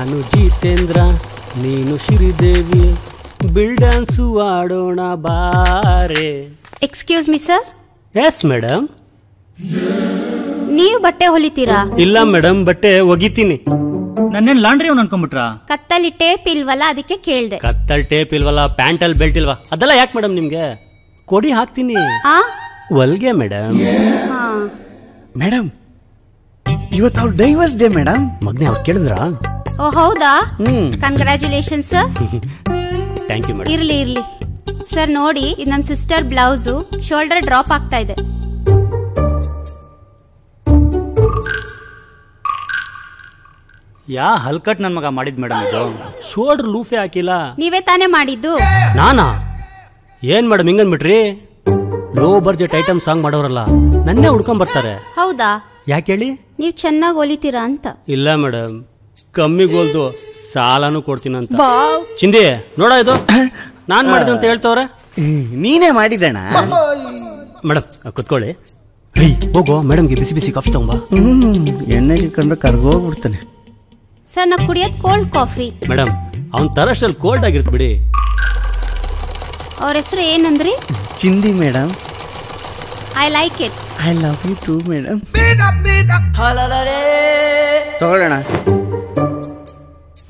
ನಾನು ಜಿತೇಂದ್ರ, ನೀನು Sridevi, bill dance ಆಡೋಣ ಬಾರೆ. Excuse me sir. Yes madam. ನೀವು ಬಟ್ಟೆ ಹೊಲಿತೀರಾ? ಇಲ್ಲ ಮೇಡಮ್, ಬಟ್ಟೆ ಒಗಿತೀನಿ. ನನ್ನೇನ್ ಲಾಂಡ್ರಿ ಅವ್ನು ಅನ್ಕೊಂಡ್ಬಿಟ್ರಾ? ಕತ್ತಲ್ಲಿ ಟೇಪ್ ಇಲ್ವಲ್ಲ, ಅದಕ್ಕೆ ಕೇಳ್ದೆ. ಕತ್ತಲ್ ಟೇಪ್ ಇಲ್ವಲ್ಲ, ಪ್ಯಾಂಟಲ್ಲಿ ಬೆಲ್ಟ್ ಇಲ್ವಾ, ಅದೆಲ್ಲ ಯಾಕೆ ಮೇಡಮ್ ನಿಮ್ಗೆ? ಕೊಡಿ ಹಾಕ್ತೀನಿ. ಹೊಲ್ಗೆ ಮೇಡಮ್. ಮೇಡಮ್ ಇವತ್ತು ಅವ್ರ ಡೈವರ್ಸ್ ಡೇ ಮೇಡಮ್. ಮಗ್ನೆ ಅವ್ರು ಕೇಳಿದ್ರಾ? ಓ ಹೌದಾ? Congratulation sir. Thank you madam. ಇರ್ಲಿ ಇರ್ಲಿ ಸರ್. ನೋಡಿ, ಇದು ನಮ್ಮ ಸಿಸ್ಟರ್ ಬ್ಲೌಸು, ಶೋಲ್ಡರ್ ಡ್ರಾಪ್ ಆಗ್ತಾ ಇದೆ. ಯಾ ಹಲ್ಕಟ್ ನನ್ ಮಗ ಮಾಡಿದ್ ಮೇಡಮ್ ಇದು. ಶೋಲ್ಡರ್ ಲೂಫೆ ಹಾಕಿಲ್ಲ. ನೀವೇ ತಾನೇ ಮಾಡಿದ್ದು? ನಾನಾ? ಏನ್ ಮೇಡಮ್ ಹಿಂಗನ್ಬಿಟ್ರಿ? ಲೋ ಬಡ್ಜೆಟ್ ಐಟಮ್ ಸಾಂಗ್ ಮಾಡೋರಲ್ಲ ನನ್ನೇ ಹುಡ್ಕೊಂಡ್ ಬರ್ತಾರೆ. ಹೌದಾ? ಯಾಕೆ ಹೇಳಿ? ನೀವು ಚೆನ್ನಾಗಿ ಹೊಲಿತೀರಾ ಅಂತ. ಇಲ್ಲ ಮೇಡಮ್, ಕಮ್ಮಿಗೋಲ್ದು ಸಾಲನೂ ಕೊಡ್ತೀನಂತ. ಚಿಂದಿ ನೋಡ, ಇದು ನಾನ್ ಮಾಡಿದೆ ಅಂತ ಹೇಳ್ತವ್ರೆ. ನೀನೇ ಮಾಡಿದಣ ಮೇಡಮ್. ಕುತ್ಕೊಳ್ಳಿ. ಹೋಗೋ ಮೇಡಮ್ಗೆ ಬಿಸಿ ಬಿಸಿ ಕಾಫಿ ತಗೊಂಬಾ. ಎಣ್ಣೆಗೆ ಕಂಡ್ರೆ ಕರ್ಗೋಗ್ಬಿಡ್ತಾನೆ. ಸರ್, ನಾ ಕುಡಿಯೋದು ಕೋಲ್ಡ್ ಕಾಫಿ. ಮೇಡಮ್, ಅವ್ನ ತರಷ್ಟಲ್ಲಿ ಕೋಲ್ಡ್ ಆಗಿರ್ತ ಬಿಡಿ. ಅವ್ರ ಹೆಸರು ಏನಂದ್ರಿ? Chindi madam. I like it. I love you too madam. ತಗೊಳ್ಳೋಣ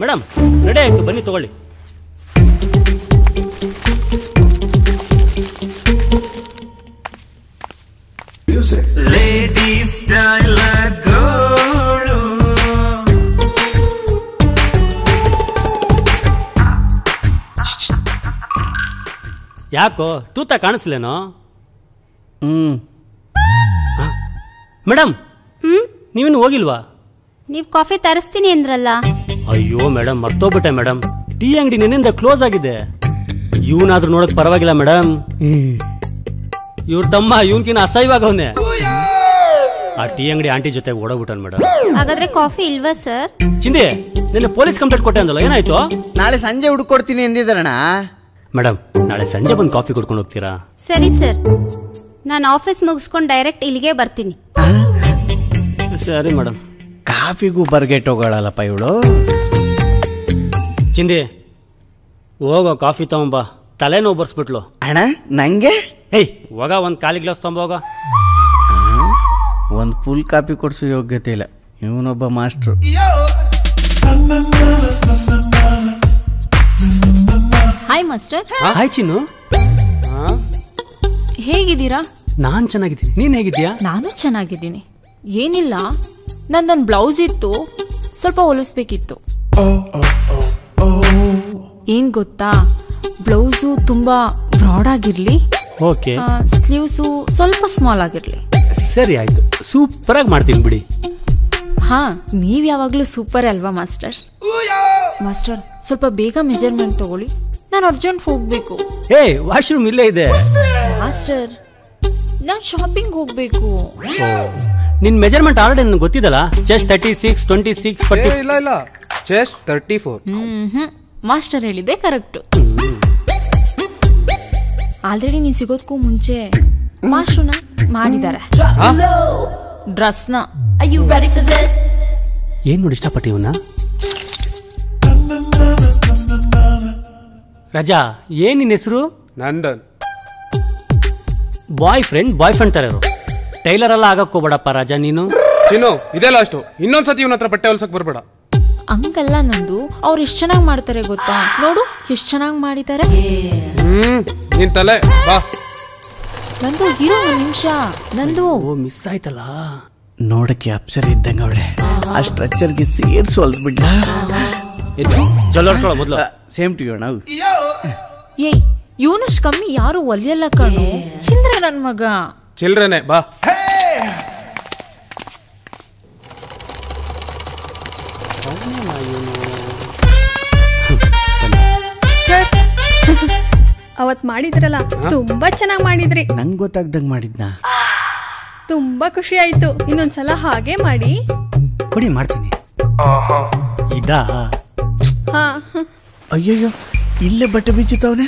ಮೇಡಮ್. ರೆಡಿ ಆಯ್ತು, ಬನ್ನಿ ತಗೊಳ್ಳಿ. ಲೇಡೀಸ್ ಡೈಲಾಗ್ಗಳು. ಯಾಕೋ ತೂತ ಕಾಣಿಸ್ಲೇನೋ? ಮೇಡಮ್, ನೀವೇನು ಹೋಗಿಲ್ವಾ? ನೀವು ಕಾಫಿ ತರಿಸ್ತೀನಿ ಅಂದ್ರಲ್ಲ. ಅಯ್ಯೋ ಮೇಡಮ್, ಮರ್ತೋಗ್ಬಿಟ್ಟೆ ಮೇಡಮ್. ಟೀ ಅಂಗಡಿ ನಿನ್ನಿಂದ ಕ್ಲೋಸ್ ಆಗಿದೆ. ಇವನಾದ್ರೂ ನೋಡಕ್ ಪರವಾಗಿಲ್ಲ ಮೇಡಮ್. ಇವ್ರ ತಮ್ಮ ಇವನ್ಕಿನ ಅಸಹ್ಯವಾಗವನೆ. ಆ ಟೀ ಅಂಗಡಿ ಆಂಟಿ ಜೊತೆ ಓಡೋಗ್ಬಿಟ್ಟನ್ ಮೇಡಮ್. ಹಾಗಾದ್ರೆ ಕಾಫಿ ಇಲ್ವಾ ಸರ್? ಚಿಂದಿ, ನಿನ್ನೆ ಪೊಲೀಸ್ ಕಂಪ್ಲೇಂಟ್ ಕೊಟ್ಟೆ ಅಂದಲ್ಲ, ಏನಾಯ್ತು? ನಾಳೆ ಸಂಜೆ ಹುಡುಕೊಡ್ತೀನಿ ಎಂದಿದ್ದಾರಣ. ಮೇಡಮ್, ನಾಳೆ ಸಂಜೆ ಬಂದು ಕಾಫಿ ಕುಡ್ಕೊಂಡು ಹೋಗ್ತೀರಾ? ಸರಿ ಸರ್, ನಾನು ಆಫೀಸ್ ಮುಗಿಸ್ಕೊಂಡು ಡೈರೆಕ್ಟ್ ಇಲ್ಲಿಗೆ ಬರ್ತೀನಿ. ಸರಿ ಮೇಡಮ್. ಕಾಫಿಗೂ ಬರ್ಗೆಟ್ ಹೋಗೋಳಲ್ಲಪ್ಪ ಇವಳು. ಚಿಂದಿ, ಹೋಗೋ ಕಾಫಿ ತಗೊಂಬ. ತಲೆನೋವು ಬರ್ಸ್ಬಿಟ್ಲು. ಅಣ್ಣ ನಂಗೆ? ಏಯ್ ಹೋಗ, ಒಂದು ಖಾಲಿ ಗ್ಲಾಸ್ ತಗೊಂಬೋಗ. ಒಂದು ಫುಲ್ ಕಾಫಿ ಕೊಡ್ಸೋ ಯೋಗ್ಯತೆ ಇಲ್ಲ ಇವನೊಬ್ಬ ಮಾಸ್ಟ್ರು. Hi master. ಹಾಯ್ ಚಿನ್ನು. ಹೇಗಿದ್ದೀರಾ? ನಾನ್ ಚೆನ್ನಾಗಿದ್ದೀನಿ, ನೀನ್ ಹೇಗಿದ್ಯಾ? ನಾನು ಚೆನ್ನಾಗಿದ್ದೀನಿ. ಏನಿಲ್ಲ, ನಂದೊಂದು ಬ್ಲೌಸ್ ಇತ್ತು, ಸ್ವಲ್ಪ ಹೊಲಿಸ್ಬೇಕಿತ್ತು. ಏನ್ ಗೊತ್ತಾ, ಬ್ಲೌಸು ತುಂಬಾ ಬ್ರಾಡ್ ಆಗಿರ್ಲಿ, ಓಕೆ. ಸ್ಲೀವ್ಸು ಸ್ವಲ್ಪ ಸ್ಮಾಲ್ ಆಗಿರ್ಲಿ. ಸರಿ ಆಯ್ತು, ಸೂಪರ್ ಆಗಿ ಮಾಡ್ತೀನಿ ಬಿಡಿ. ಹಾ, ನೀವ್ ಯಾವಾಗ್ಲೂ ಸೂಪರ್ ಅಲ್ವಾ ಮಾಸ್ಟರ್? ಮಾಸ್ಟರ್, ಸ್ವಲ್ಪ ಬೇಗ ಮೆಜರ್ಮೆಂಟ್ ತಗೊಳ್ಳಿ, ನಾನು ಅರ್ಜೆಂಟ್ ಹೋಗ್ಬೇಕು. ಏ, ವಾಶ್ರೂಮ್ ಇಲ್ಲೇ ಇದೆ. ಮಾಸ್ಟರ್, ನಾನ್ ಶಾಪಿಂಗ್ ಹೋಗ್ಬೇಕು. ನಿನ್ ಮೆಜರ್ಮೆಂಟ್ ಆಲ್ರೆಡಿ ನನಗೆ ಗೊತ್ತಿದಲ್ಲ. ಚೆಸ್ಟ್ 36, 26, 40. ಇಲ್ಲ ಇಲ್ಲ, ಚೆಸ್ಟ್ 34. ಮಾಸ್ಟರ್ ಹೇಳಿದೆ ಕರೆಕ್ಟ್. ಆಲ್ರೆಡಿ ನೀನ್ ಸಿಗೋದಕ್ಕೂ ಮುಂಚೆ ಮಾಸ್ಟರ್ನ ಮಾಡಿದ್ದಾರೆ ಡ್ರೆಸ್ನ. ಏನ್ ನೋಡಿ ಇಷ್ಟಪಟ್ಟಿ ಇವನ್ನ? ರಾಜಾ, ಏನ್ ನಿನ್ ಹೆಸರು? ನಂದನ್. ಬಾಯ್ ಫ್ರೆಂಡ್ ತರ ಇರು. ಟೈಲರ್ ಎಲ್ಲ ಆಗಕ್ ಹೋಗ್ಬೇಡಪ್ಪ ರಾಜಾ ನೀನು. ಚಿನ್ನು, ಇದೇ ಲಾಸ್ಟು. ಇನ್ನೊಂದ್ಸತಿ ಇವನ ಹತ್ರ ಬಟ್ಟೆ ಹೊಲ್ಸಕ್ ಬರ್ಬೇಡ. ಹಂಗಲ್ಲ ನಂದು, ಅವ್ರು ಎಷ್ಟ್ ಚೆನ್ನಾಗ್ ಮಾಡ್ತಾರೆ ಗೊತ್ತಾ? ನೋಡು ಎಷ್ಟ್ ಚೆನ್ನಾಗ್ ಮಾಡಿದ್ದಾರೆ. ನಿನ್ ತಲೆ ಬಾ. ನಂದು ಇರೋ ಒಂದ್ ನಿಮಿಷ. ನಂದು ಮಿಸ್ ಆಯ್ತಲ್ಲ. ನೋಡಕ್ಕೆ ಅಪ್ಸರ್ ಇದ್ದಂಗ ಅವಳೆ. ಆ ಸ್ಟ್ರಕ್ಚರ್ಗೆ ಸೇರ್ಸು ಅಲ್ಬಿಡ್ಲ. ಜಲ್ವರ್ಸ್ಕೊಳ್ಳೋ ಮೊದ್ಲು. ಸೇಮ್ ಟು ಯು ನಾವು. ಏಯ್, ಇವನಷ್ಟು ಕಮ್ಮಿ ಯಾರು ಒಲಿಯಲ್ಲ ಕಣು. ಚಿಲ್ರೆ ನನ್ ಮಗ. ಚಿಲ್ರೆನೆ ಬಾ. ಅವತ್ ಮಾಡಿದ್ರಲ್ಲ, ತುಂಬಾ ಚೆನ್ನಾಗಿ ಮಾಡಿದ್ರಿ. ನಂಗೆ ಗೊತ್ತಾಗ್ದಂಗ್ ಮಾಡಿದ್ನಾ? ತುಂಬಾ ಖುಷಿ ಆಯ್ತು. ಇನ್ನೊಂದ್ಸಲ ಹಾಗೆ ಮಾಡಿ. ಕೊಡಿ, ಮಾಡ್ತೀನಿ. ಇದಾ? ಹಾ. ಅಯ್ಯಯ್ಯೋ, ಇಲ್ಲೇ ಬಟ್ಟೆ ಬಿಚ್ಚುತ್ತವನೆ.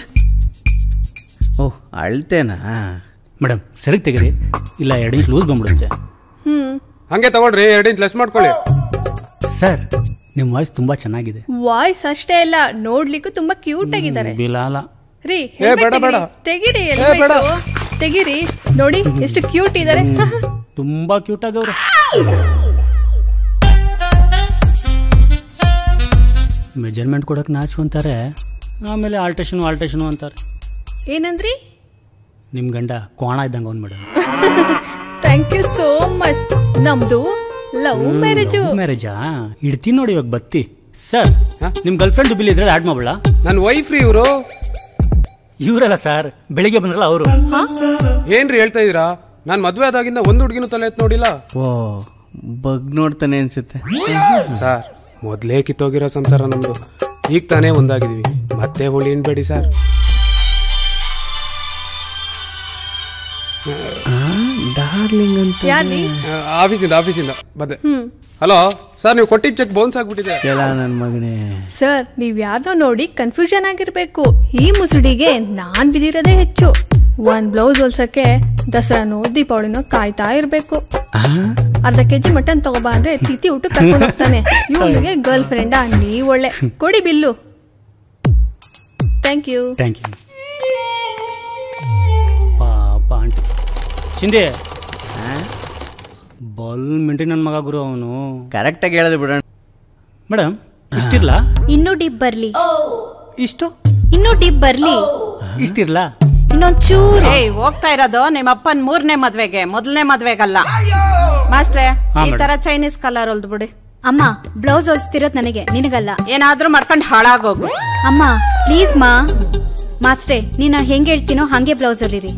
ಓಹ್, ಅಳ್ತೇನಾ? ಮೇಡಮ್, ಸರಿ ತೆಗೀರಿ, ಇಲ್ಲ 2 ಇಂಚ್ ಲೂಸ್ ಬಂದ್ಬಿಡುತ್ತೆ. ಹಂಗೆ ತಗೊಳ್ರಿ, 2 ಇಂಚ್ ಲೆಸ್ ಮಾಡ್ಕೊಳ್ಳಿ. ಸರ್, ನಿಮ್ಮ ವಾಯ್ಸ್ ತುಂಬಾ ಚೆನ್ನಾಗಿದೆ. ವಾಯ್ಸ್ ಅಷ್ಟೇ ಅಲ್ಲ, ನೋಡ್ಲಿಕ್ಕೂ ತುಂಬಾ ಕ್ಯೂಟ್ ಆಗಿದ್ದಾರೆ. ಬಿಲಾಲ ರೀ ಬೇಡ, ಬೇಡ. ತೆಗಿರಿ ಬೇಡ. ತೆಗಿರಿ, ನೋಡಿ ಎಷ್ಟು ಕ್ಯೂಟ್ ಇದ್ದಾರೆ. ತುಂಬಾ ಕ್ಯೂಟ್ ಆಗವ್ರೆ. ಮೆಜರ್ಮೆಂಟ್ ಕೊಡಕ್ ನಾಚ್ಕೊಂತಾರೆ, ಆಮೇಲೆ ಆಲ್ಟ್ರೇಷನ್ ಅಂತಾರೆ. ಏನಂದ್ರಿ? ನಿಮ್ ಗಂಡ ಕೋಣ ಇದ್ದಂಗ ಅವ್ನು madam. Thank you so much. ನಮ್ದು ಲವ್ ಮ್ಯಾರೇಜಾ? ಇಡ್ತೀನಿ ನೋಡಿ ಇವಾಗ ಬತ್ತಿ. ಸರ್, ನಿಮ್ ಗರ್ಲ್ ಫ್ರೆಂಡ್ ಬಿಲ್ ಇದ್ರೆ ಆಡ್ ಮಾಡ್ಬಿಡ. ನನ್ನ ವೈಫ್ ರೀ ಇವರು. ಇವರಲ್ಲ ಸರ್, ಬೆಳಿಗ್ಗೆ ಬಂದ್ರಲ್ಲ ಅವರು. ಏನ್ರಿ ಹೇಳ್ತಾ ಇದೀರಾ? ನಾನ್ ಮದ್ವೆ ಆದಾಗಿಂದ ಒಂದು ಹುಡುಗಿನೂ ತಲೆ ಎತ್ತು ನೋಡಿಲ್ಲ. ಓ, ಬಗ್ ನೋಡ್ತಾನೆ ಅನ್ಸುತ್ತೆ. ಸರ್, ಮೊದ್ಲೇ ಕಿತ್ತೋಗಿರೋ ಸಂಸಾರ ನಮ್ದು. ಈಗ ತಾನೇ ಒಂದಾಗಿದೀವಿ, ಮತ್ತೆ ಹುಳಿ ಇನ್ಬೇಡಿ ಸರ್. ಡಾರ್ಲಿಂಗ್ ಅಂತ ಯಾರ್ರಿ? ಆಫೀಸಿಂದ ಬಂದೆ. ಹಲೋ ಸರ್, ನೀವು ಕೊಟ್ಟಿದ್ದ ಚೆಕ್ ಬೌನ್ಸ್ ಆಗ್ಬಿಟ್ಟಿದೆ. ನನ್ನ ಮಗನೇ. ಸರ್, ನೀವ್ ಯಾರನ್ನೋ ನೋಡಿ ಕನ್ಫ್ಯೂಷನ್ ಆಗಿರ್ಬೇಕು. ಈ ಮುಸುಡಿಗೆ ನಾನ್ ಬಿದಿರೋದೇ ಹೆಚ್ಚು. ಒಂದ್ ಬ್ಲೌಸ್ ಹೊಲ್ಸಕ್ಕೆ ದಸರಾನೋ ದೀಪಾವಳಿನೋ ಕಾಯ್ತಾ ಇರ್ಬೇಕು. ಅರ್ಧ ಕೆಜಿ ಮಟನ್ ತಗೋಬಾ ಅಂದ್ರೆ ತಿಥಿ ಊಟ ಕರ್ಕೊಂಡು ಹೋಗ್ತಾನೆ. ಇವನಿಗೆ ಗರ್ಲ್ ಫ್ರೆಂಡಾ? ನೀವ್ ಒಳ್ಳೆ. ಕೊಡಿ ಬಿಲ್ಲು. Thank you. ಪಾಪ ಆಂಟಿ ಚಿಂದೆ ಬಲ್ ಮಿಂಟಿ ನನ್ನ ಮಗ ಗುರು ಅವನು. ಕರೆಕ್ಟಾಗಿ ಹೇಳಿದೆ ಬಿಡೋಣ. ಮೇಡಮ್ ಇಷ್ಟಿರ್ಲ? ಇನ್ನೂ ಡಿಪ್ ಬರ್ಲಿ. ಇಷ್ಟು? ಇನ್ನೂ ಡಿಪ್ ಬರ್ಲಿ. ಇಷ್ಟಿರ್ಲ? ಇನ್ನೊಂಚೂರು. ಹೋಗ್ತಾ ಇರೋದು ನಿಮ್ಮ ಅಪ್ಪನ್ 3ನೇ ಮದ್ವೆಗೆ, ಮೊದಲನೇ ಮದ್ವೆಗಲ್ಲ. ಮಾಸ್ಟ್ರೆ, ಈ ತರ ಚೈನೀಸ್ ಕಲರ್ ಹೊಲ್ದು ಬಿಡಿ. ಅಮ್ಮ, ಬ್ಲೌಸ್ ಹೊಲ್ಸ್ತಿರೋದ್ ನನಗೆ, ನಿನಗಲ್ಲ. ಏನಾದ್ರೂ ಮಾಡ್ಕೊಂಡು ಹಾಳಾಗೋಗು. ಅಮ್ಮ ಪ್ಲೀಸ್ ಮಾಸ್ಟ್ರೆ, ನೀನು ಹೆಂಗೆ ಹೇಳ್ತೀನೋ ಹಂಗೆ ಬ್ಲೌಸ್ ಹೊಲಿರಿ.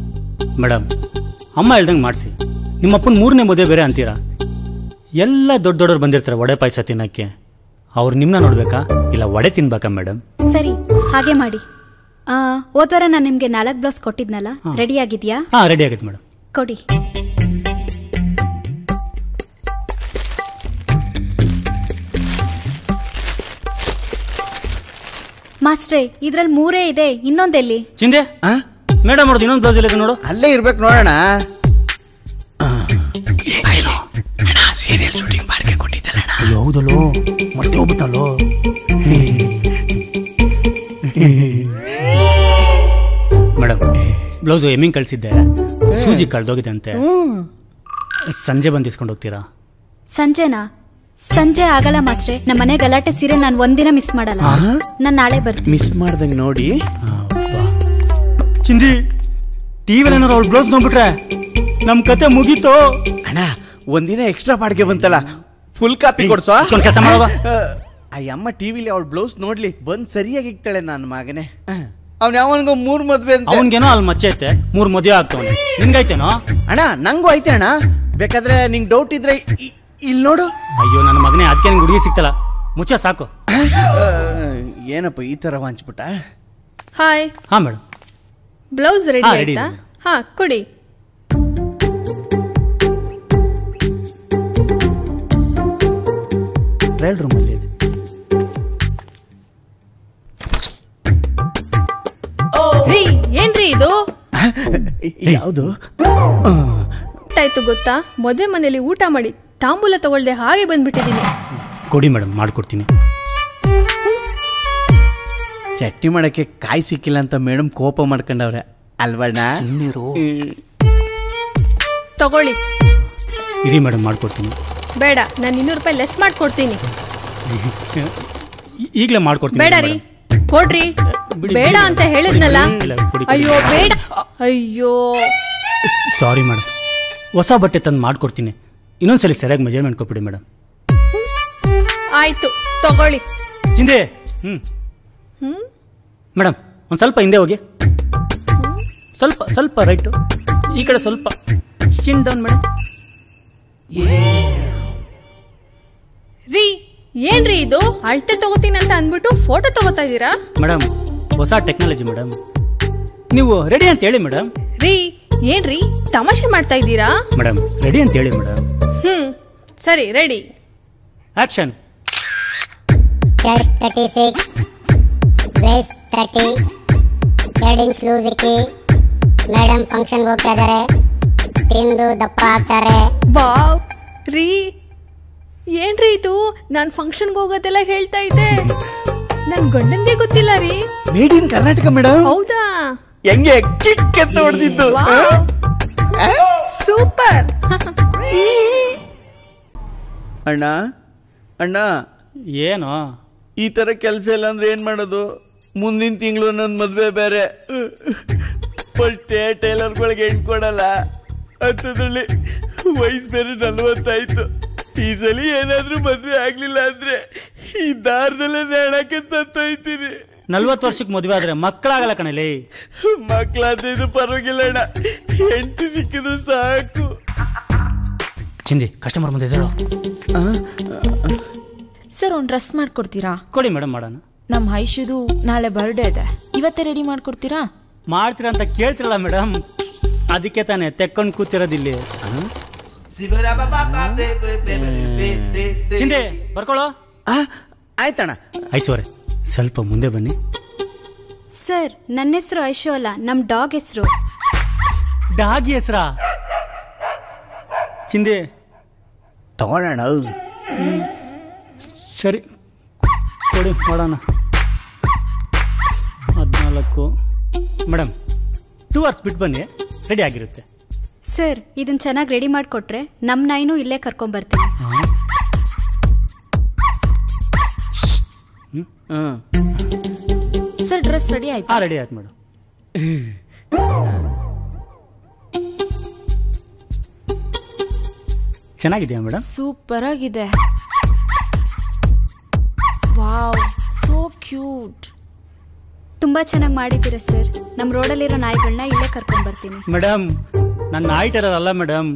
ಮೇಡಮ್, ಅಮ್ಮ ಹೇಳ್ದಂಗೆ ಮಾಡಿಸಿ. ನಿಮ್ಮಪ್ಪನ 3ನೇ ಮದುವೆ ಬೇರೆ ಅಂತೀರಾ? ಎಲ್ಲ ದೊಡ್ಡವ್ರು ಬಂದಿರ್ತಾರೆ ವಡೆ ಪಾಯಸ ತಿನ್ನಕ್ಕೆ. ಅವ್ರು ನಿಮ್ಮನ್ನ ನೋಡ್ಬೇಕಾ ಇಲ್ಲ ವಡೆ ತಿನ್ಬೇಕಾ ಮೇಡಮ್? ಸರಿ, ಹಾಗೆ ಮಾಡಿ. ಹೋದ್ವಾರ ನಾನು ನಿಮ್ಗೆ 4 ಬ್ಲೌಸ್ ಕೊಟ್ಟಿದ್ನಲ್ಲ, ರೆಡಿ ಆಗಿದ್ಯಾ? ಹಾ, ರೆಡಿ ಆಗೈತೆ ಮೇಡಮ್. ಕೊಡಿ. ಮಾಸ್ಟ್ರೆ, ಇದ್ರಲ್ಲಿ 3 ಇದೆ, ಇನ್ನೊಂದೆಲ್ಲಿ? ಚಿಂದೆ ಮೇಡಮ್ ಅವ್ರದ್ದು ಇನ್ನೊಂದು ಬ್ಲೌಸ್ ಇದೆ ನೋಡು. ಅಲ್ಲೇ ಇರ್ಬೇಕು, ನೋಡೋಣ. ಸೀರಿಯಲ್ ಶೂಟಿಂಗ್ ಬಾಡಿಗೆ ಕೊಟ್ಟಿದ್ದಲ್ಲ. ಹೌದಲ್ಲೋ, ಮತ್ತೆ ಹೋಗ್ಬಿಟ್ಟಲ್ಲೋ. ಮೇಡಮ್, ಬ್ಲೌಸ್ ಎಮ್ಮಿಂಗ್ ಕಳ್ಸಿದ್ದೆ, ಸೂಜಿ ಕಳ್ದೋಗಿದೆ ಅಂತೆ. ಸಂಜೆ ಬಂದು ಇಸ್ಕೊಂಡು ಹೋಗ್ತೀರಾ? ಸಂಜೆನಾ? ಸಂಜೆ ಆಗಲ್ಲ ಮಾಸ್ಟ್ರೆ, ನಮ್ಮ ಮನೆ ಗಲಾಟೆ ಸೀರೆ ನಾನು ಒಂದಿನ ಮಿಸ್ ಮಾಡಲ್ಲ. ನಾನು ನಾಳೆ ಬರ್ತೀನಿ. ಮಿಸ್ ಮಾಡ್ದಂಗೆ ನೋಡಿ. ಚಿಂದಿ, ಟಿವಿಲಿ ಏನಾರು ಅವ್ಳು ಬ್ಲೌಸ್ ನೋಡ್ಬಿಟ್ರೆ ನಮ್ ಕತೆ ಮುಗೀತು. ಅಣ್ಣ, ಒಂದಿನ ಎಕ್ಸ್ಟ್ರಾ ಬಾಡಿಗೆ ಬಂತಲ್ಲ, ಫುಲ್ ಕಾಪಿ ಕೊಡ್ಸೋ. ಕೆಲಸ ಮಾಡುವ. ಅಯ್ಯಮ್ಮ ಟಿವಿಲಿ ಅವಳು ಬ್ಲೌಸ್ ನೋಡ್ಲಿ, ಬಂದ್ ಸರಿಯಾಗಿ ಇಕ್ತಾಳೆ ನನ್ನ ಮಗನೇ. ಅವ್ನ ಯಾವನ್ಗೋ 3 ಮದ್ವೆ ಅಂತ. ಅವನ್ಗೇನೋ ಅಲ್ಲಿ ಮಚ್ಚೆ ಐತೆ, 3 ಮದುವೆ ಆಗ್ತಾವನೆ. ನಿನ್ಗೈತೇನೋ? ಅಣ್ಣ, ನಂಗೂ ಐತೆ ಅಣ್ಣ. ಬೇಕಾದ್ರೆ ನಿಂಗೆ ಡೌಟ್ ಇದ್ರೆ ಇಲ್ಲಿ ನೋಡು. ಅಯ್ಯೋ ನನ್ನ ಮಗನೇ, ಅದಕ್ಕೆ ನಿಂಗೆ ಹುಡುಗಿ ಸಿಕ್ತಲ್ಲ, ಮುಚ್ಚ ಸಾಕು. ಏನಪ್ಪ ಈ ತರ ವಾಂಚ್ಬಿಟ್ಟ? ಹಾಯ್. ಹಾ ಮೇಡಮ್, ಬ್ಲೌಸ್ ರೆಡಿ ಆಯ್ತಾ? ಹಾ, ಕೊಡಿ. ಟ್ರಯಲ್ ರೂಮ್ ಅಲ್ಲಿ ಇದೆ. ರೀ, ಏನ್ರಿ ಇದು? ಯಾವುದು ಆಯ್ತು ಗೊತ್ತಾ? ಮದುವೆ ಮನೇಲಿ ಊಟ ಮಾಡಿ ತಾಂಬೂಲ ತಗೊಳ್ದೆ ಹಾಗೆ ಬಂದ್ಬಿಟ್ಟಿದ್ದೀನಿ. ಕೊಡಿ ಮೇಡಮ್, ಮಾಡ್ಕೊಡ್ತೀನಿ. ಚಟ್ನಿ ಮಾಡಕ್ಕೆ ಕಾಯಿ ಸಿಕ್ಕಿಲ್ಲ ಅಂತ ಮೇಡಮ್ ಕೋಪ ಮಾಡ್ಕೊಂಡವ್ರೆ ಅಲ್ವಣ್ಣ? ತಗೊಳ್ಳಿ. ಇರಿ ಮೇಡಮ್, ಮಾಡ್ಕೊಡ್ತೀನಿ. ಬೇಡ, ನಾನು 200 ರೂಪಾಯಿ ಲೆಸ್ ಮಾಡ್ಕೊಡ್ತೀನಿ. ಈಗಲೇ ಮಾಡ್ಕೊಡ್ತೀನಿ. ಬೇಡ ರೀ, ಕೊಡ್ರಿ. ಬೇಡ ಅಂತ ಹೇಳಿದ್ನಲ್ಲ. ಅಯ್ಯೋ ಬೇಡ. ಅಯ್ಯೋ ಸಾರಿ ಮೇಡಮ್, ಹೊಸ ಬಟ್ಟೆ ತಂದು ಮಾಡ್ಕೊಡ್ತೀನಿ. ಇನ್ನೊಂದ್ಸಲಿ ಸರಿಯಾಗಿ ಮೆಜರ್ಮೆಂಟ್ ಕೊಟ್ಬಿಡಿ ಮೇಡಮ್. ಆಯ್ತು, ತಗೊಳ್ಳಿ. ಚಿಂದೆ. ಮೇಡಮ್, ಒಂದು ಸ್ವಲ್ಪ ಹಿಂದೆ ಹೋಗಿ. ಸ್ವಲ್ಪ ರೈಟು, ಈ ಕಡೆ ಸ್ವಲ್ಪ ಚಿನ್ ಡೌನ್ ಮೇಡಮ್. ರೀ, ಏನ್ರಿ ಇದು? ಅಳತೆ ತಗೋತೀನಿ ಅಂತ ಅಂದ್ಬಿಟ್ಟು ಫೋಟೋ ತಗೋತಾ ಇದೀರಾ? ಮೇಡಮ್, ಹೊಸ ಟೆಕ್ನಾಲಜಿ ಮೇಡಮ್. ನೀವು ರೆಡಿ ಅಂತ ಹೇಳಿ ಮೇಡಮ್. ರೀ, ಏನ್ರಿ ತಮಾಷೆ ಮಾಡ್ತಾ ಇದ್ದೀರಾ? ಮೇಡಮ್, ರೆಡಿ ಅಂತ ಹೇಳಿ ಮೇಡಮ್. ಸರಿ, ready. Action. Chest 36, waist 30, headings loose ಇಕ್ಕಿ. ಮೇಡಮ್ ಫಂಕ್ಷನ್ಗೆ ಹೋಗ್ತಾ ಇದ್ದಾರೆ, ತಿಂದು ದಪ್ಪ ಆಗ್ತಾರೆ. ವಾವ್ ರೀ, ಏನ್ರಿ ಇದು ನಾನ್ ಫಂಕ್ಷನ್ಗೆ ಹೋಗೋದೆಲ್ಲ ಹೇಳ್ತಾ ಇದ್ದೆ ನನ್ ಗಂಡನ್ಗೆ ಗೊತ್ತಿಲ್ಲ ರೀ. Made in Karnataka madam. ಹೌದಾ? ಹೆಂಗೆ ಕಿಕ್ ಅಂತ ಹೊಡೆದಿದ್ದು. ಸೂಪರ್. ಅಣ್ಣ ಅಣ್ಣ ಏನು ಈ ತರ ಕೆಲಸ ಇಲ್ಲ ಅಂದ್ರೆ ಏನ್ ಮಾಡೋದು? ಮುಂದಿನ ತಿಂಗಳು ನನ್ನ ಮದ್ವೆ ಬೇರೆ. ಫಸ್ಟ್ ಟೈಲರ್ಗಳಿಗೆ ಹೆಣ್ ಕೊಡಲ್ಲ ಅಂತದ್ರಲ್ಲಿ ವಯಸ್ಸು ಬೇರೆ 40 ಆಯ್ತು. ಈ ಸಲ ಏನಾದ್ರೂ ಮದ್ವೆ ಆಗ್ಲಿಲ್ಲ ಅಂದ್ರೆ ಈ ದಾರದಲ್ಲೇ ನೆಣಕ್ಕೆ ಸತ್ತೋಯ್ತೀನಿ. 40 ವರ್ಷಕ್ಕೆ ಮದುವೆ ಆದ್ರೆ ಮಕ್ಕಳಾಗಲ್ಲ ಕಣಲಿ. ಮಕ್ಕಳಾದ್ರೆ ಇದು ಪರವಾಗಿಲ್ಲ ಅಣ್ಣ, ಹೆಂಡತಿ ಸಿಕ್ಕಿದ್ರು ಸಾಕು. ಚಿಂದಿ ಕಸ್ಟಮರ್ ಮುಂದೆ ಇದ್ದಾಳು. ಸರ್ ಒಂದು ಡ್ರೆಸ್ ಮಾಡ್ಕೊಡ್ತೀರಾ? ಕೊಡಿ ಮೇಡಮ್, ಮಾಡೋಣ. ನಮ್ಮ ಹೈಶುದು ನಾಳೆ ಬರ್ಡೇ ಇದೆ, ಇವತ್ತೇ ರೆಡಿ ಮಾಡ್ಕೊಡ್ತೀರಾ? ಮಾಡ್ತೀರಾ ಅಂತ ಕೇಳ್ತಿರಲ್ಲ ಮೇಡಮ್, ಅದಕ್ಕೆ ತಾನೇ ತೆಕ್ಕೊಂಡು ಕೂತಿರೋದಿಲ್ಲಿ. ಚಿಂದೆ ಬರ್ಕೊಳ್ಳೋ. ಆಯ್ತಣ್ಣ. ಐಶ್ವರ್ಯ ಸ್ವಲ್ಪ ಮುಂದೆ ಬನ್ನಿ. ಸರ್ ನನ್ನ ಹೆಸರು ಐಶು ಅಲ್ಲ, ನಮ್ ಡಾಗ್ ಹೆಸರು. ಡಾಗಿ ಹೆಸರಾ? ಚಿಂದೆ ತಗೊಳ್ಳೋಣ. ಸರಿ ಕೊಡಿ, ಮಾಡೋಣ. 14 ಮೇಡಮ್ 2 hours ಬಿಟ್ಟು ಬನ್ನಿ, ರೆಡಿ ಆಗಿರುತ್ತೆ. ಸರ್ ಇದನ್ನ ಚೆನ್ನಾಗಿ ರೆಡಿ ಮಾಡಿಕೊಟ್ರೆ ನಮ್ಮ ನಾಯಿನೂ ಇಲ್ಲೇ ಕರ್ಕೊಂಬರ್ತೀನಿ. ಸರ್ ಡ್ರೆಸ್ ರೆಡಿ ಆಯ್ತು? ರೆಡಿ ಆಯ್ತು ಮೇಡಮ್. ಚೆನ್ನಾಗಿದೆಯಾ ಮೇಡಮ್? ಸೂಪರ್ ಆಗಿದೆ. Wow, so cute. ತುಂಬಾ ಚೆನ್ನಾಗಿ ಮಾಡಿದ್ದೀರಾ ಸರ್. ನಮ್ಮ ರೋಡಲ್ಲಿರೋ ನಾಯಿಗಳನ್ನ ಇಲ್ಲೇ ಕರ್ಕೊಂಬರ್ತೀನಿ. ಮೇಡಮ್ ನನ್ನ ನಾಯಿ ಟೆರರ್ ಅಲ್ಲ ಮೇಡಮ್,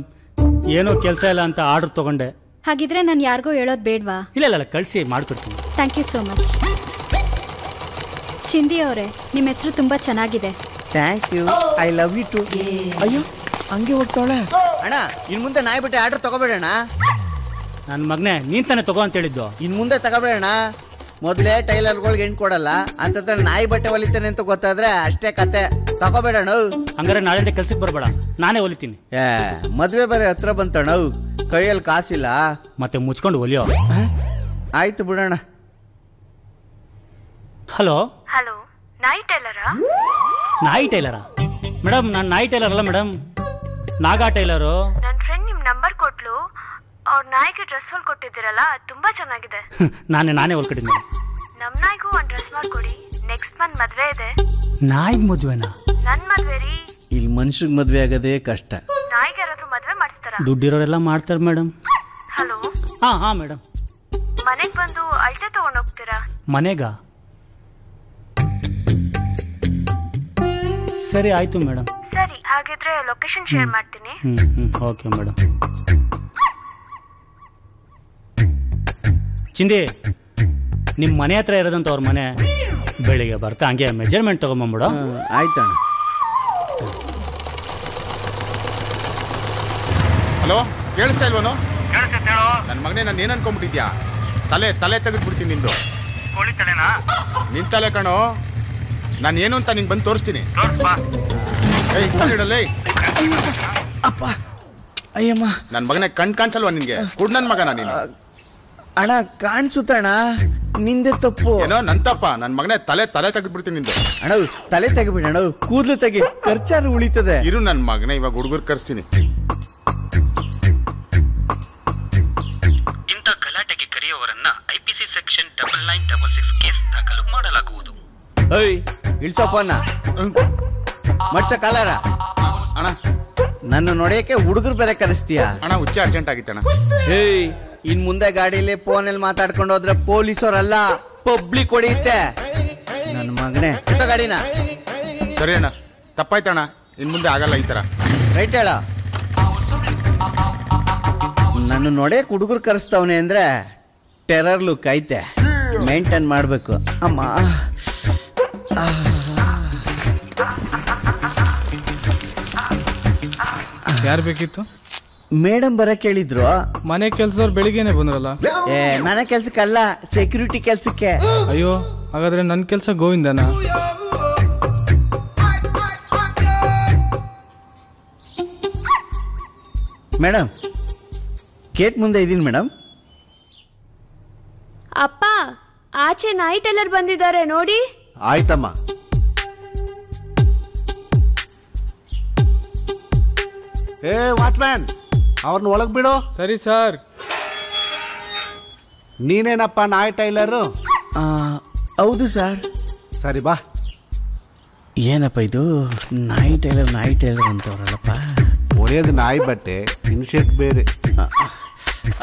ಏನೋ ಕೆಲಸ ಇಲ್ಲ ಅಂತ ಆರ್ಡರ್ ತಗೊಂಡೆ. ಹಾಗಿದ್ರೆ ನಾನು ಯಾರಿಗೋ ಹೇಳೋದು ಬೇಡವಾ? ಇಲ್ಲ ಕಳಿಸಿ ಮಾಡ್ಕೊಡ್ತೀನಿ. Thank you so much. Chindi ಅವರೇ, ನಿಮ್ಮ ಹೆಸರು ತುಂಬಾ ಚೆನ್ನಾಗಿದೆ. Thank you, I love you too. ಅಯ್ಯೋ ಹಂಗೆ ಹೋಗ್ತಾವಳೆ. ಅಣ್ಣ ಇನ್ ಮುಂದೆ ನಾಯಿ ಬಿಟ್ಟೆ ಆರ್ಡರ್ ತಗೋಬೇಡಣ್ಣ. ನನ್ನ ಮಗನೇ ನೀನ್ ತಾನೇ ತಗೋ ಅಂತ ಹೇಳಿದ್ದು. ಇನ್ ಮುಂದೆ ತಗೋಬೇಡಣ್ಣ. ಮೊದಲೇ ಟೈಲರ್ಗಳಿಗೆ ಹೆಣ್ ಕೊಡಲ್ಲ ಅಂತ ನಾಯಿ ಬಟ್ಟೆ ಹೊಲಿತಾನೆ ಅಂತ ಗೊತ್ತಾದ್ರೆ ಅಷ್ಟೇ ಕತೆ. ತಗೋಬೇಡಣ್ಣ. ಹಂಗಾರೆ ನಾಳೆಯಿಂದ ಕೆಲ್ಸಕ್ಕೆ ಬರಬೇಡ, ನಾನೇ ಹೊಲಿತೀನಿ. ಮದ್ವೆ ಬೇರೆ ಹತ್ರ ಬಂತಣ್ಣ, ಕೈಯಲ್ಲಿ ಕಾಸಿಲ್ಲ. ಮತ್ತೆ ಮುಚ್ಕೊಂಡು ಹೊಲಿಯೋ. ಆಯ್ತು ಬಿಡೋಣ. ಹಲೋ ಹಲೋ, ನಾಯಿ ಟೈಲರಾ? ನಾಯಿ ಟೈಲರಾ? ಮೇಡಮ್ ನಾನು ನಾಯಿ ಟೈಲರ್ ಅಲ್ಲ ಮೇಡಮ್, ನಾಗಾ ಟೈಲರು. ನನ್ನ ಫ್ರೆಂಡ್ ನಿಮ್ ನಂಬರ್ ಕೊಟ್ಲು. ಅವ್ರ ನಾಯಿಗೆ ಡ್ರೆಸ್ ಹೊಲ್ ಕೊಟ್ಟಿದ್ದೀರಲ್ಲ, ತುಂಬಾ ಚೆನ್ನಾಗಿದೆ. ನಾನೇ ಹೊಲ್ಕೊಟ್ಟಿದ್ದೆ. ನಮ್ ನಾಯಿಗೂ ಒಂದ್ ಡ್ರೆಸ್ ಮಾಡ್ಕೊಡಿ, ನೆಕ್ಸ್ಟ್ ಮಂತ್ ಮದ್ವೆ ಇದೆ. ನಾಯಿಗೆ ಮದ್ವೆನಾ? ನನ್ ಮದ್ವೆ ರೀ. ಇಲ್ಲಿ ಮನುಷ್ಯಗ್ ಮದ್ವೆ ಆಗೋದೇ ಕಷ್ಟ. ನಾಯಿಗೆ ಯಾರಾದ್ರೂ ಮದ್ವೆ ಮಾಡಿಸ್ತಾರ? ದುಡ್ಡಿರೋರೆಲ್ಲ ಮಾಡ್ತಾರೆ ಮೇಡಮ್. ಹಲೋ. ಹಾ ಮೇಡಮ್. ಮನೆಗ್ ಬಂದು ಅಳತೆ ತಗೊಂಡ್ ಹೋಗ್ತೀರಾ? ಮನೆಗ? ಸರಿ ಆಯ್ತು ಮೇಡಮ್. ಸರಿ, ಹಾಗಿದ್ರೆ ಲೊಕೇಶನ್ ಶೇರ್ ಮಾಡ್ತೀನಿ. Okay madam. ಚಿಂದಿ ನಿಮ್ಮ ಮನೆ ಹತ್ರ ಇರೋದಂತ ಅವ್ರ ಮನೆ, ಬೆಳಿಗ್ಗೆ ಬರ್ತಾ ಹಂಗೆ ಮೆಜರ್ಮೆಂಟ್ ತಗೊಂಬಂದ್ಬಿಡು. ಆಯ್ತಣ್ಣ. ಹಲೋ, ಕೇಳಿಸ್ತಾ ಇಲ್ವನು? ನನ್ನ ಮಗನೇ, ನಾನು ಏನು ಅನ್ಕೊಂಡ್ಬಿಟ್ಟಿದ್ಯಾ? ತಲೆ ತೆಗೆದ್ಬಿಡ್ತೀನಿ ನಿಂದು. ನಿನ್ ತಲೆ ಕಣೋ, ನಾನು ಏನು ಅಂತ ನಿಂಗೆ ಬಂದು ತೋರಿಸ್ತೀನಿ. ಅಪ್ಪ ಅಯ್ಯಮ್ಮ, ನನ್ನ ಮಗನೇ ಕಣ್ ಕಾಣಿಸಲ್ವಾ ನಿನ್ಗೆ? ಕುಡ್ ನನ್ನ ಮಗನ ನೀನು. ಅಣ್ಣ ಕಾಣಿಸುತ್ತಣ್ಣ, ನಿಂದೆ ತಪ್ಪು. ಏನೋ ನನ್ ತಪ್ಪ? ನನ್ನ ಮಗನೇ ತಲೆ ತೆಗೆದ್ಬಿಡ್ತೀನಿ ನಿಂದು. ಅಣ್ಣ ತಲೆ ತೆಗಿಬಿಡ ಅಣ್ಣ, ಕೂದಲು ತೆಗಿ, ಖರ್ಚಾರು ಉಳಿತದೆ. ಇರು ನನ್ನ ಮಗನೇ, ಇವಾಗ ಹುಡುಗರು ಕರ್ಸ್ತೀನಿ. ಇಂಥ ಗಲಾಟೆಗೆ ಕರೆಯುವವರನ್ನ IPC ಸೆಕ್ಷನ್ 9966 ಕೇಸ್ ದಾಖಲು ಮಾಡಲಾಗುವುದು. ಇಳ್ಸೋಫನ್ನ ಮಡ್ಚ ಕಾಲಾರ. ಅಣ್ಣ ನನ್ನ ನೋಡಿಯಕ್ಕೆ ಹುಡುಗರು ಬೇರೆ ಕರೆಸ್ತೀಯ? ಅಣ್ಣ ಹುಚ್ಚ ಅರ್ಜೆಂಟ್ ಆಗಿತ್ತಣ್ಣ. ಇನ್ ಮುಂದೆ ಗಾಡಿಯಲ್ಲಿ ಫೋನಲ್ಲಿ ಮಾತಾಡ್ಕೊಂಡು ಹೋದ್ರೆ ಪೊಲೀಸರಲ್ಲ, ಪಬ್ಲಿಕ್ ಹೊಡೆಯುತ್ತೆ. ನನ್ನ ಮಗನೇ ಗಾಡಿನ. ಸರಿ ಅಣ್ಣ, ತಪ್ಪಾಯ್ತಣ್ಣ, ಇನ್ ಮುಂದೆ ಆಗಲ್ಲ ಈ ತರ. ರೈಟ್ ಹೇಳ. ನನ್ನ ನೋಡಕ್ ಹುಡುಗರು ಕರೆಸ್ತವನೆ ಅಂದ್ರೆ ಟೆರರ್ ಲುಕ್ ಐತೆ, ಮೇಂಟೈನ್ ಮಾಡ್ಬೇಕು. ಅಮ್ಮ ಯಾರು ಬೇಕಿತ್ತು? ಮೇಡಮ್ ಬರಕ್ ಹೇಳಿದ್ರು. ಮನೆ ಕೆಲ್ಸದವ್ರು ಬೆಳಿಗ್ಗೆನೆ ಬಂದ್ರಲ್ಲ. ಮನೆ ಕೆಲ್ಸಕ್ಕಲ್ಲ, ಸೆಕ್ಯೂರಿಟಿ ಕೆಲ್ಸಕ್ಕೆ. ಅಯ್ಯೋ, ಹಾಗಾದ್ರೆ ನನ್ ಕೆಲ್ಸ ಗೋವಿಂದನ? ಮೇಡಮ್ ಗೇಟ್ ಮುಂದೆ ಇದೀನಿ ಮೇಡಮ್. ಅಪ್ಪ ಆಚೆ ನಾಯಿ ಟೈಲರ್ ಬಂದಿದ್ದಾರೆ ನೋಡಿ. ಆಯ್ತಮ್ಮ. ಏ ವಾಚ್ಮ್ಯಾನ್, ಅವ್ರನ್ನ ಒಳಗ್ ಬಿಡು. ಸರಿ ಸರ್. ನೀನೇನಪ್ಪ ನಾಯಿ ಟೈಲರು? ಹೌದು ಸರ್. ಸರಿ ಬಾ. ಏನಪ್ಪ ಇದು ನಾಯಿ ಟೈಲರ್ ಅಂತವ್ರಲ್ಲಪ್ಪ. ಹೊಲಿಯೋದು ನಾಯಿ ಬಟ್ಟೆ, ಇನ್ಶರ್ಟ್ ಬೇರೆ.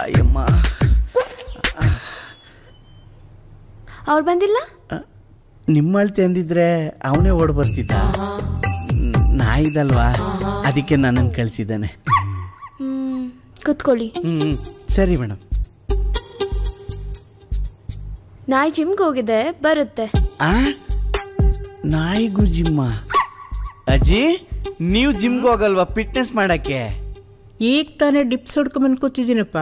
ಅಯ್ಯಮ್ಮ, ಅವ್ರು ಬಂದಿಲ್ಲ? ನಿಮ್ಮಳ್ತಿ ಅಂದಿದ್ರೆ ಅವನೇ ಓಡ್ ಬರ್ತಿದ್ದ. ನಾಯಿದಲ್ವಾ, ಅದಕ್ಕೆ ನನ್ನನ್ನು ಕಳಿಸಿದ್ದಾನೆ. ಕೂತ್ಕೊಳ್ಳಿ. ಸರಿ ಮೇಡಮ್. ನಾಯಿ ಜಿಮ್ಗೆ ಹೋಗಿದೆ, ಬರುತ್ತೆ. ನಾಯಿಗೂ ಜಿಮ್ಮ? ಅಜ್ಜಿ, ನೀವು ಜಿಮ್ಗೆ ಹೋಗಲ್ವಾ ಫಿಟ್ನೆಸ್ ಮಾಡಕ್ಕೆ? ಈಗ ತಾನೇ ಡಿಪ್ಸ್ ಹೊಡ್ಕೊಂಬಂದು ಕೂತಿದ್ದೀನಪ್ಪ.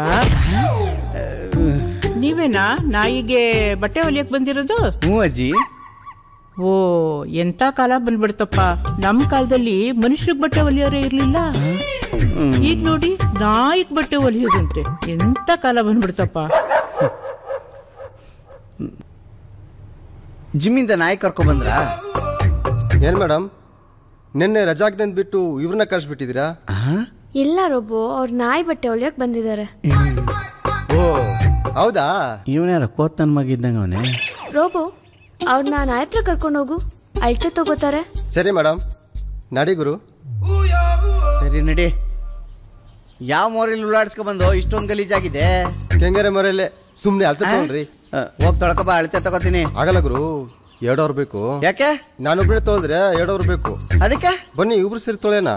ನೀವೇನಾ ನಾಯಿಗೆ ಬಟ್ಟೆ ಹೊಲಿಯಕ್ಕೆ ಬಂದಿರೋದು? ಹ್ಞೂ ಅಜ್ಜಿ. ಓ, ಎಂತ ಕಾಲ ಬಂದ್ಬಿಡ್ತಪ್ಪ. ನಮ್ಮ ಕಾಲದಲ್ಲಿ ಮನುಷ್ಯರಿಗೆ ಬಟ್ಟೆ ಹೊಲಿಯೋರೇ ಇರ್ಲಿಲ್ಲ. ಈಗ ನೋಡಿ ನಾಯಿಗೆ ಬಟ್ಟೆ ಹೊಲಿಯೋದಂತೆ. ಎಂತ ಕಾಲ ಬಂದ್ಬಿಡ್ತಪ್ಪ. ಜಿಮ್ಮಿಂದ ನಾಯಿ ಕರ್ಕೊಂಡ್ ಬಂದ್ರಾ? ಏನ್ ಮೇಡಮ್, ನಿನ್ನೆ ರಜಾಕ್ದಂದ್ ಬಿಟ್ಟು ಇವ್ರನ್ನ ಕರ್ಸ್ಬಿಟ್ಟಿದ್ದೀರಾ? ಇಲ್ಲ ರೋಬೋ, ಅವ್ರ ನಾಯಿ ಬಟ್ಟೆ ಹೊಲಿಯಕ್ಕೆ ಬಂದಿದ್ದಾರೆ. ಓ ಹೌದಾ? ಇವನ್ಯಾರ ಕೋತ್ ನನ್ನ ಮಗಿದ್ದಂಗ ಅವನೇ. ರೋಬೋ, ಅವ್ರನ್ನ ನಾಯಿ ಹತ್ರ ಕರ್ಕೊಂಡು ಹೋಗು, ಅಳತೆ ತಗೋತಾರೆ. ಸರಿ ಮೇಡಮ್, ನಡಿ ಗುರು. ಸರಿ ನಡಿ. ಯಾವ ಮೊರೆಯಲ್ಲಿ ಉಳ್ಳಾಡ್ಸ್ಕೊಂಡ್ಬಂದು ಇಷ್ಟೊಂದು ಗಲೀಜಾಗಿದೆ? ಕೆಂಗರೆ ಮೊರೆಯಲ್ಲೇ. ಸುಮ್ಮನೆ ಅಳ್ತ ತಗೊಳ್ರಿ. ಹೋಗಿ ತೊಳ್ಕೊಬ, ಅಳತೆ ತಗೋತೀನಿ. ಆಗಲ್ಲ ಗುರು, 2 ಅವರ್ ಬೇಕು. ಯಾಕೆ? ನಾನೊಬ್ಬನೇ ತೊಳೆದ್ರೆ 2 ಅವರ್ ಬೇಕು. ಅದಕ್ಕೆ ಬನ್ನಿ ಇಬ್ರು ಸೇರಿ ತೊಳೆಯೋಣ.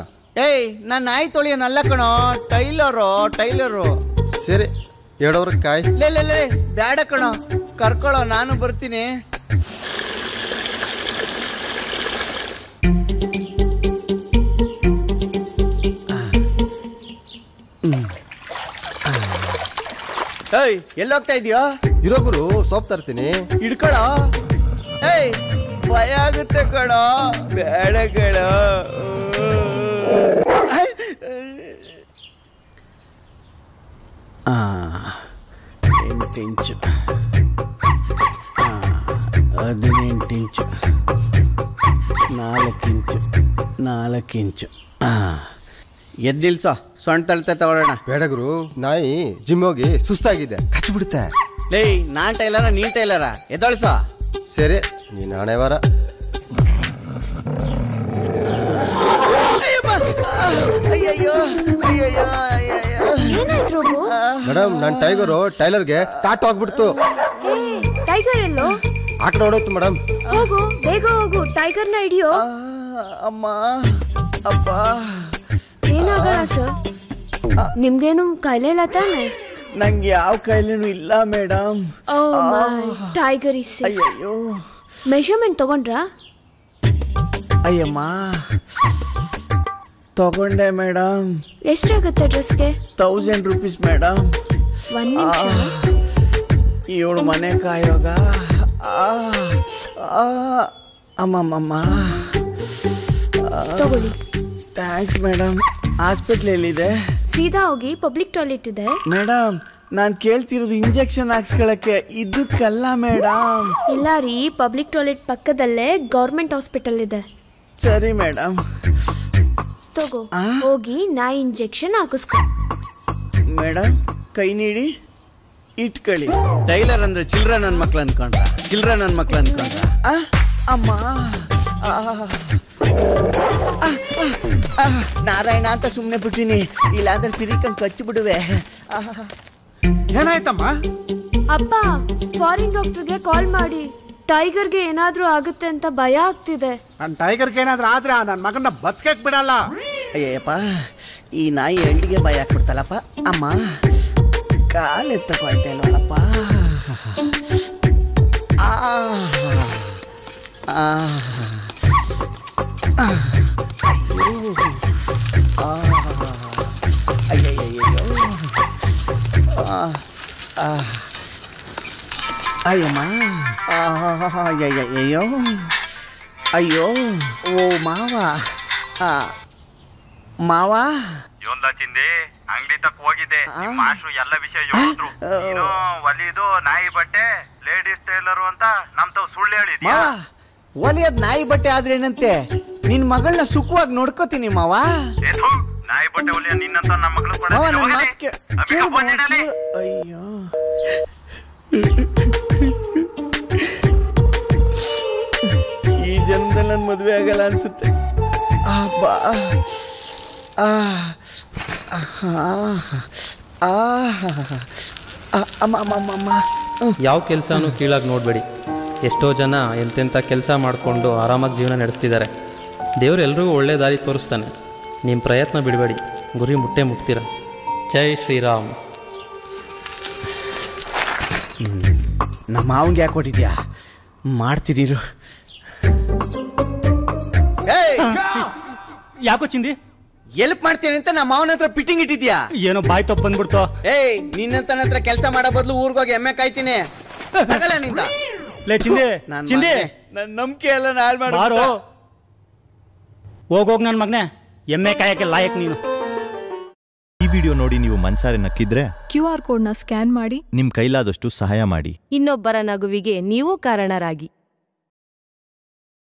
ಏಯ್, ನಾನು ನಾಯಿ ತೊಳೆಯೋನಲ್ಲ ಕಣೋ, ಟೈಲರು. ಸರಿ, 2 ಅವರ್ ಕಾಯ್. ಲೇ ಬ್ಯಾಡ ಕಣೋ, ಕರ್ಕೊಳ್ಳೋ, ನಾನು ಬರ್ತೀನಿ. ಏಯ್, ಎಲ್ಲೋಗ್ತಾ ಇದೀಯೋ? ಇರೋ ಗುರು, ಸೋಪ್ ತರ್ತೀನಿ. ಹಿಡ್ಕೊಳೋ. ಏಯ್, ಭಯ ಆಗುತ್ತೆ ಕಣೋ. ಬೇಡ ಕಣೋ. 8 ಇಂಚು, 18 ಇಂಚು, 4 ಇಂಚು. ಎದ್ದಿಲ್ಸೋ, ಸೊಂಟ ತಳ್ತೆ ತಗೊಳ್ಳೋಣ. ಬೇಡ ಗುರು, ನಾಯಿ ಜಿಮ್ ಹೋಗಿ ಸುಸ್ತಾಗಿದೆ, ಕಚ್ಚಿಬಿಡುತ್ತೆ. ಲೇ, ನಾನ್ ಟೈಲರ ನೀನ್ ಟೈಲರ? ಎದ್ದೊಳ್ಸೋ. ಸರಿ, ನೀನ್ ಹಣೆ ವಾರ. ಮೇಡಮ್, ನಾನ್ ಟೈಲರ್ಗೆ ಟಾಟ್ ಹೋಗ್ಬಿಡ್ತು. ಟೈಗರ್ ಎಲ್ಲೋ? ಆ ಕಡೆ ಹೊಡೋಯ್ತು ಮೇಡಮ್. ಹೋಗು, ಬೇಗ ಹೋಗು, ಟೈಗರ್ನ ಹಿಡಿಯೋ. ಅಮ್ಮ, ಅಪ್ಪ. ಏನಾಗಲ್ಲ ಸರ್, ನಿಮ್ಗೇನು ಕಾಯಿಲೆ ಇಲ್ಲ ತಾನೆ? ನಂಗೆ ಯಾವ ಕಾಯಿಲೆನೂ ಇಲ್ಲ ಮೇಡಮ್. Tiger is safe. ಅಯ್ಯೋ, ಮೆಷರ್ಮೆಂಟ್ ತಗೊಂಡ್ರಾ? ಅಯ್ಯಮ್ಮ, ತಗೊಂಡೆ ಮೇಡಮ್. ಎಷ್ಟಾಗುತ್ತೆ ಡ್ರೆಸ್ಗೆ? 1000 ರೂಪೀಸ್ ಮೇಡಮ್. 1 ನಿಮಿಷ. ಇವಳು ಮನೆ ಕಾಯೋಗ. ಅಮ್ಮಮ್ಮ, ತಗೊಳ್ಳಿ. Thanks madam. ಹಾಸ್ಪಿಟ್ಲ್ ಎಲ್ಲಿದೆ? ಸೀದಾ ಹೋಗಿ ಪಬ್ಲಿಕ್ ಟಾಯ್ಲೆಟ್ ಇದೆ. ಮೇಡಮ್, ನಾನು ಕೇಳ್ತಿರೋದು ಇಂಜೆಕ್ಷನ್ ಹಾಕ್ಸ್ಕೊಳಕ್ಕೆ, ಇದಕ್ಕಲ್ಲ ಮೇಡಮ್. ಇಲ್ಲ ರೀ, ಪಬ್ಲಿಕ್ ಟಾಯ್ಲೆಟ್ ಪಕ್ಕದಲ್ಲೇ ಗೌರ್ಮೆಂಟ್ ಹಾಸ್ಪಿಟಲ್ ಇದೆ. ಸರಿ ಮೇಡಮ್. ತಗೋ, ಹೋಗಿ ನಾಯಿ ಇಂಜೆಕ್ಷನ್ ಹಾಕಿಸ್ಕೊ. ಮೇಡಮ್, ಕೈ ನೀಡಿ ಇಟ್ಕೊಳ್ಳಿ. ಟೈಲರ್ ಅಂದ್ರೆ ಚಿಲ್ಡ್ರ ನನ್ನ ಮಕ್ಳು ಅನ್ಕೊಂಡ್ರ? ಅಮ್ಮ, ನಾರಾಯಣ ಅಂತ ಸುಮ್ಮನೆ ಬಿಟ್ಟಿನಿ, ಇಲ್ಲಾಂದ್ರೆ ಸಿರಿಕಂಗ್ ಕಚ್ಚಿ ಬಿಡುವೆ. ಏನಾಯ್ತಮ್ಮ? ಅಪ್ಪ, ಫಾರಿನ್ ಡಾಕ್ಟರ್ಗೆ ಕಾಲ್ ಮಾಡಿ. ಟೈಗರ್ಗೆ ಏನಾದ್ರೂ ಆಗುತ್ತೆ ಅಂತ ಭಯ ಆಗ್ತಿದೆ. ನನ್ನ ಟೈಗರ್ಗೆ ಏನಾದ್ರೂ ಆದ್ರೆ ನನ್ನ ಮಗನ ಬದುಕಕ್ಕೆ ಬಿಡಲ್ಲ. ಅಯ್ಯಪ್ಪ, ಈ ನಾಯಿ ಹಳ್ಳಿಗೆ ಭಯ ಆಗ್ಬಿಡ್ತಲ್ಲಪ್ಪ. ಅಮ್ಮ, ಕಾಲು ಎತ್ತಕ್ಕಾಯ್ತಾ ಇಲ್ವಲ್ಲಪ್ಪ. ಅಯ್ಯಮ್ಮ, ಅಯ್ಯಯ್ಯೋ, ಅಯ್ಯೋ, ಓ ಮಾವ, ಮಾವ, ಯೋನ್ಲ ಚಿಂದಿ ಅಂಗಡಿ ತಕ್ಕ ಹೋಗಿದ್ದೆ ಮಾಸ್ಟ್ರು ಎಲ್ಲ ವಿಷಯ ಹೇಳಿದ್ರು. ನೀನು ಒಲಿದು ನಾಯಿ ಬಟ್ಟೆ ಲೇಡೀಸ್ ಟೈಲರು ಅಂತ ನಮ್ ತಾವ್ ಸುಳ್ಳು ಹೇಳಿದ್ಯಾ? ಒಲಿಯದ್ ನಾಯಿ ಬಟ್ಟೆ ಆದ್ರೇನಂತೆ, ನಿನ್ ಮಗಳನ್ನ ಸುಖವಾಗಿ ನೋಡ್ಕೋತೀನಿ ಮಾವ. ನಾಯಿ ಬಟ್ಟೆ ಒಲಿಯ ನಿನ್ನಂತ ನಮ್ಮ ಮಗಳು ಕೂಡ. ಅಯ್ಯೋ ಈ ಜನ್ಮದಲ್ಲಿ ನನ್ ಮದ್ವೆ ಆಗಲ್ಲ ಅನ್ಸುತ್ತೆ. ಯಾವ ಕೆಲಸನೂ ಕೀಳಾಗಿ ನೋಡಬೇಡಿ. ಎಷ್ಟೋ ಜನ ಎಂತೆಂಥ ಕೆಲಸ ಮಾಡಿಕೊಂಡು ಆರಾಮಾಗಿ ಜೀವನ ನಡೆಸ್ತಿದ್ದಾರೆ. ದೇವರು ಎಲ್ರಿಗೂ ಒಳ್ಳೆ ದಾರಿ ತೋರಿಸ್ತಾನೆ. ನಿಮ್ಮ ಪ್ರಯತ್ನ ಬಿಡಬೇಡಿ, ಗುರಿ ಮುಟ್ಟೆ ಮುಟ್ತೀರ. ಜೈ ಶ್ರೀರಾಮ್. ನಮ್ಮ ಮಾವಂಗೆ ಯಾಕೆ ಕೊಟ್ಟಿದ್ಯಾ? ಮಾಡ್ತೀನಿರು. ಯಾಕೋ ಚಿಂದಿ ಎಲ್ಪ್ ಮಾಡ್ತೇನೆ ಅಂತ ನಮ್ಮ ಮಾವನ ಹತ್ರ ಫಿಟ್ಟಿಂಗ್ ಇಟ್ಟಿದ್ಯಾ? ಏನೋ ಬಾಯ್ ತಪ್ಪು ಬಂದ್ಬಿಡ್ತು. ನಿನ್ನಂತನ ಹತ್ರ ಕೆಲಸ ಮಾಡೋ ಬದಲು ಊರ್ಗೋಗಿ ಎಮ್ಮೆ ಕಾಯ್ತೀನಿ. ನಿಂದ ಲೇ ಚಿಂದಿ ಚಿಂದಿ ನನ್ನ ನಂಬಿಕೆ ಎಲ್ಲ ನಾಳೆ ಮಾಡು. ಹೋಗೋಗ್ ನನ್ನ ಮಗನೇ, ಎಮ್ಮೆ ಕಾಯಕ್ಕೆ ಲಾಯಕ್ ನೀನು. ಈ ವಿಡಿಯೋ ನೋಡಿ ನೀವು ಮನ್ಸಾರೆ ನಕ್ಕಿದ್ರೆ QR ಕೋಡ್ನ ಸ್ಕ್ಯಾನ್ ಮಾಡಿ ನಿಮ್ ಕೈಲಾದಷ್ಟು ಸಹಾಯ ಮಾಡಿ. ಇನ್ನೊಬ್ಬರ ನಗುವಿಗೆ ನೀವು ಕಾರಣರಾಗಿ.